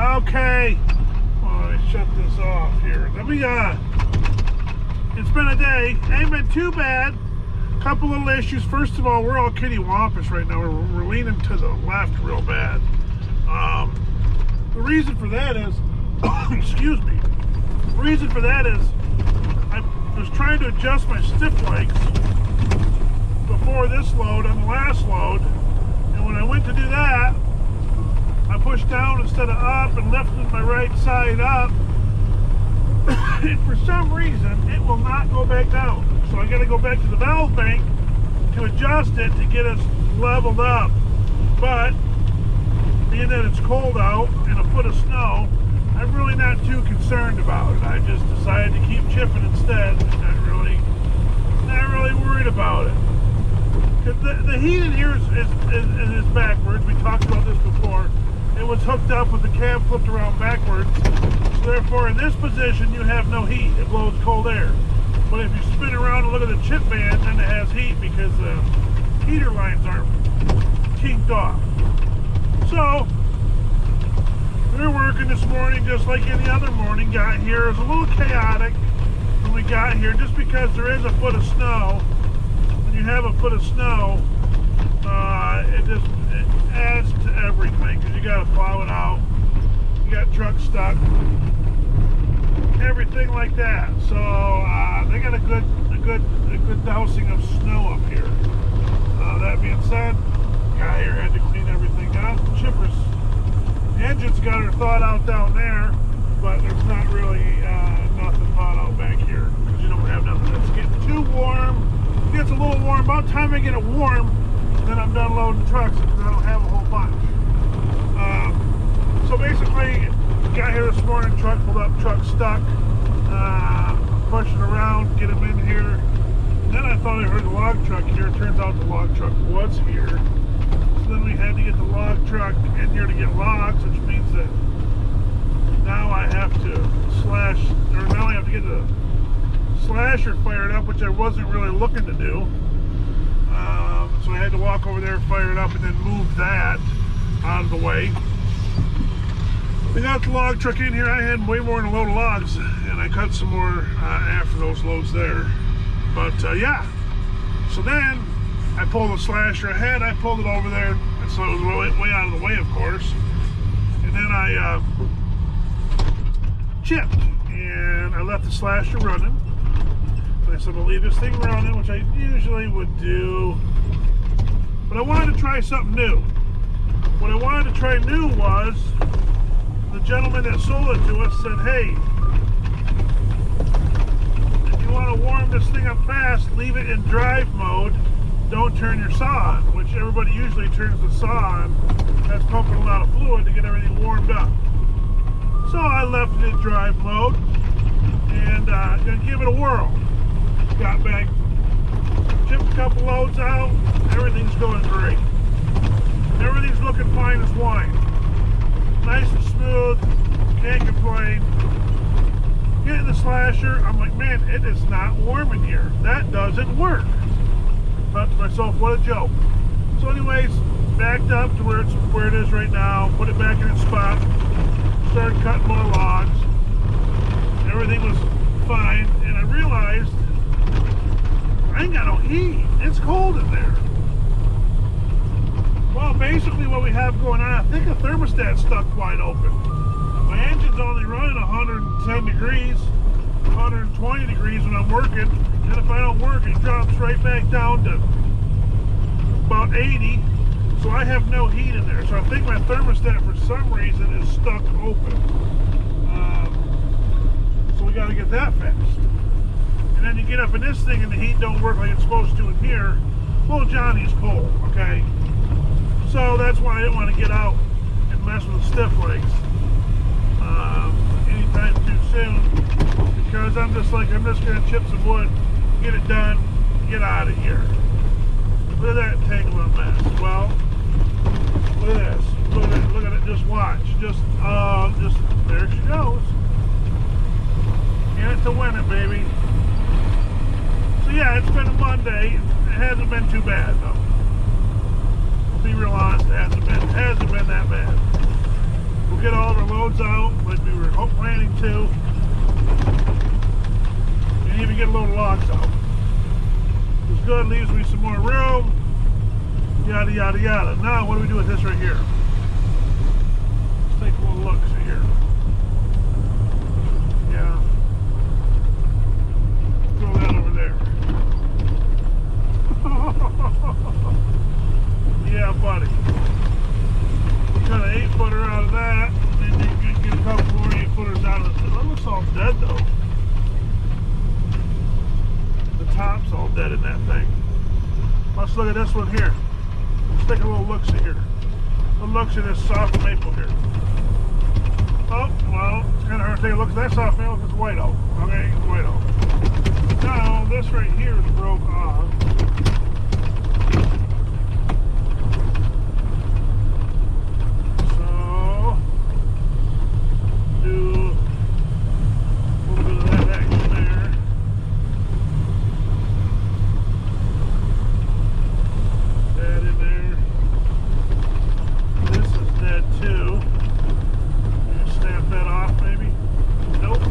Okay. Well, let me shut this off here. Let me, it's been a day. Ain't been too bad. Couple little issues. First of all, we're all kitty-wampus right now. We're leaning to the left real bad. The reason for that is, excuse me. The reason for that is I was trying to adjust my stiff legs before this load on the last load. And when I went to do that, I pushed down instead of up and lifted my right side up. And for some reason, it will not go back down. So I got to go back to the valve bank to adjust it to get us leveled up. But being that it's cold out and a foot of snow, I'm really not too concerned about it. I just decided to keep chipping instead. Not really worried about it. Cause the heat in here is backwards. We talked about this before. It was hooked up with the cab flipped around backwards. So therefore, in this position, you have no heat. It blows cold air. But if you spin around and look at the chip band, then it has heat because the heater lines aren't kinked off. So, we were working this morning just like any other morning. Got here. It was a little chaotic when we got here just because there is a foot of snow. When you have a foot of snow, it adds to everything because you got to plow it out. You got trucks stuck. Everything like that. So they got a good dousing of snow up here. That being said, got here, had to clean everything up. Chippers, the engine's got her thawed out down there, but there's not really nothing thawed out back here because you don't have nothing. It's getting too warm. It gets a little warm. About the time I get it warm, then I'm done loading trucks because I don't have a whole bunch. So basically, got here this morning, truck pulled up, truck stuck, pushing around, get him in here. And then I thought I heard the log truck here. It turns out the log truck was here. So then we had to get the log truck in here to get logs, which means that now I have to now I have to get the slasher fired up, which I wasn't really looking to do. So I had to walk over there, fire it up, and then move that out of the way. We got the log truck in here. I had way more than a load of logs, and I cut some more after those loads there. But yeah, so then I pulled the slasher ahead. I pulled it over there, so it was way out of the way, of course. And then I chipped, and I left the slasher running. And I said, I'll leave this thing running, which I usually would do. But I wanted to try something new. What I wanted to try new was, the gentleman that sold it to us said, hey, if you want to warm this thing up fast, leave it in drive mode. Don't turn your saw on, which everybody usually turns the saw on. That's pumping a lot of fluid to get everything warmed up. So I left it in drive mode and gonna give it a whirl. Got back, chipped a couple loads out, everything's going great. Everything's looking fine as wine. Nice and smooth, can't complain. Getting the slasher, I'm like, man, it is not warm in here. That doesn't work. Thought to myself, what a joke. So anyways, backed up to where it is right now, put it back in its spot, started cutting more logs. Everything was fine, and I realized I ain't got no heat. It's cold in there. Well, basically what we have going on, I think the thermostat's stuck wide open. My engine's only running 110 degrees, 120 degrees when I'm working, and if I don't work, it drops right back down to about 80, so I have no heat in there. So I think my thermostat, for some reason, is stuck open. So we got to get that fixed. And then you get up in this thing and the heat don't work like it's supposed to in here. Well, Johnny's cold, okay? So that's why I didn't want to get out and mess with the stiff legs anytime too soon, because I'm just going to chip some wood, get it done, get out of here. Look at that tangle of mess. Well, look at this. Look at it. Just watch. Just there she goes. In it to win it, baby. So yeah, it's been a Monday. It hasn't been too bad though. Be real honest, it hasn't been that bad. We'll get all of our loads out like we were planning to. And even get a load of logs out. It's good, leaves me some more room. Yada, yada, yada. Now, what do we do with this right here? Let's take a little look here. Yeah. Throw that over there. Yeah, buddy. Cut an 8-footer out of that. Then you can get a couple more 8-footers out of it. That looks all dead, though. The top's all dead in that thing. Let's look at this one here. Let's take a little look-see here. A look at this soft maple here. Oh, well, it's kind of hard to take a look at that soft maple because it's white oak. Okay, it's white oak. Now, this right here is broke off. So, do a little bit of that action there. That in there. This is dead too. Snap that off maybe? Nope.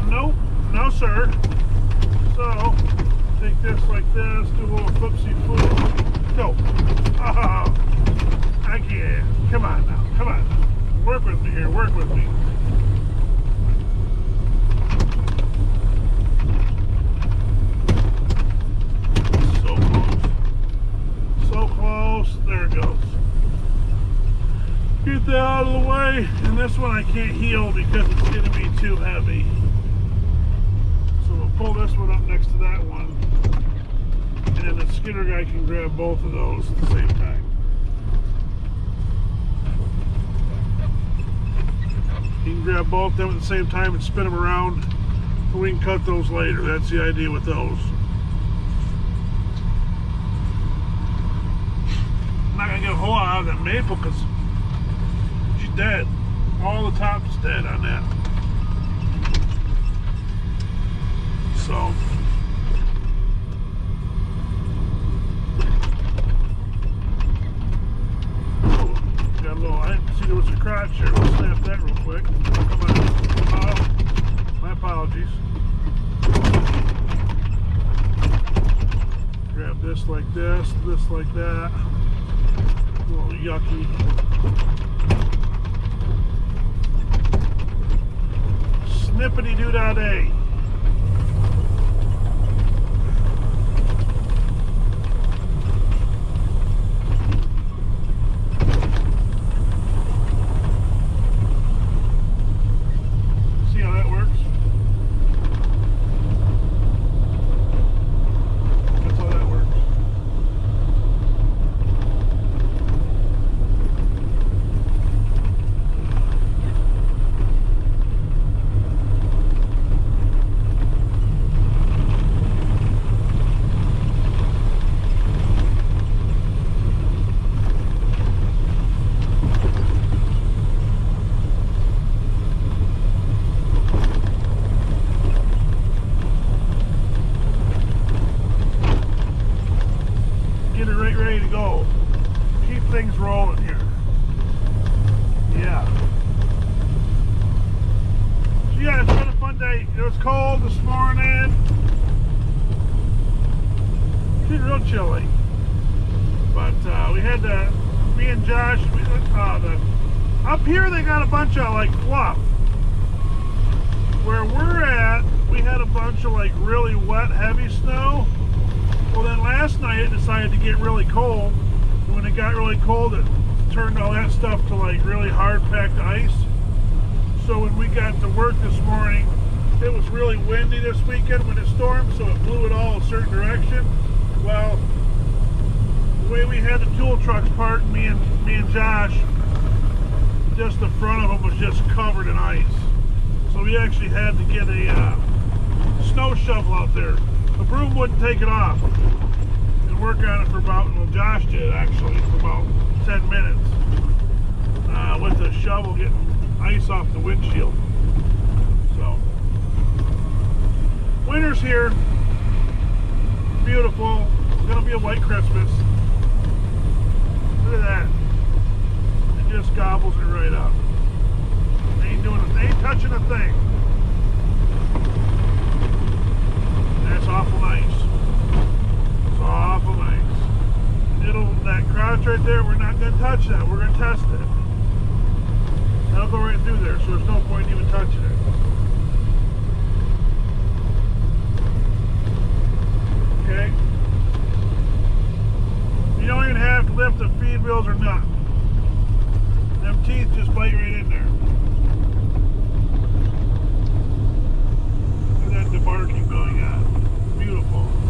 Nope. No sir. So, take this like this, do a little flipsy-flip. Go. Oh, I can't. Come on now. Come on now. Work with me here. Work with me. So close. So close. There it goes. Get that out of the way. And this one I can't heel because it's going to be too heavy. So we'll pull this one up next to that one. And then the skidder guy can grab both of those at the same time. He can grab both of them at the same time and spin them around so we can cut those later. That's the idea with those. I'm not going to get a whole lot out of that maple because she's dead. All the top's dead on that. So, got a little, I didn't see there was a crotch here. We'll snap that real quick. Come on. Oh, my apologies. Grab this like this like that. A little yucky. Snippity-doo-dah-day. See how that works? That's how that works. Get it right ready to go. Keep things rolling here. Yeah. So yeah, it's been a fun day. It was cold this morning. It's been real chilly. But we had me and Josh, up here they got a bunch of like fluff. Where we're at, we had a bunch of like really wet, heavy snow. Well, then last night it decided to get really cold. And when it got really cold, it turned all that stuff to like really hard packed ice. So when we got to work this morning, it was really windy this weekend when it stormed, so it blew it all a certain direction. Well, the way we had the tool trucks parked, me and Josh, just the front of them was just covered in ice. So we actually had to get a snow shovel out there. The broom wouldn't take it off and work on it for about, well, Josh did actually, for about 10 minutes with the shovel getting ice off the windshield. So, winter's here. Beautiful. It's going to be a white Christmas. Look at that. It just gobbles it right up. Ain't touching a thing. That's awful nice. It's awful nice. That crouch right there, we're not going to touch that. We're going to test it. That'll go right through there, so there's no point in even touching it. Okay? You don't even have to lift the feed wheels or nothing. Them teeth just bite right in there. Look at that debarking going on. Beautiful.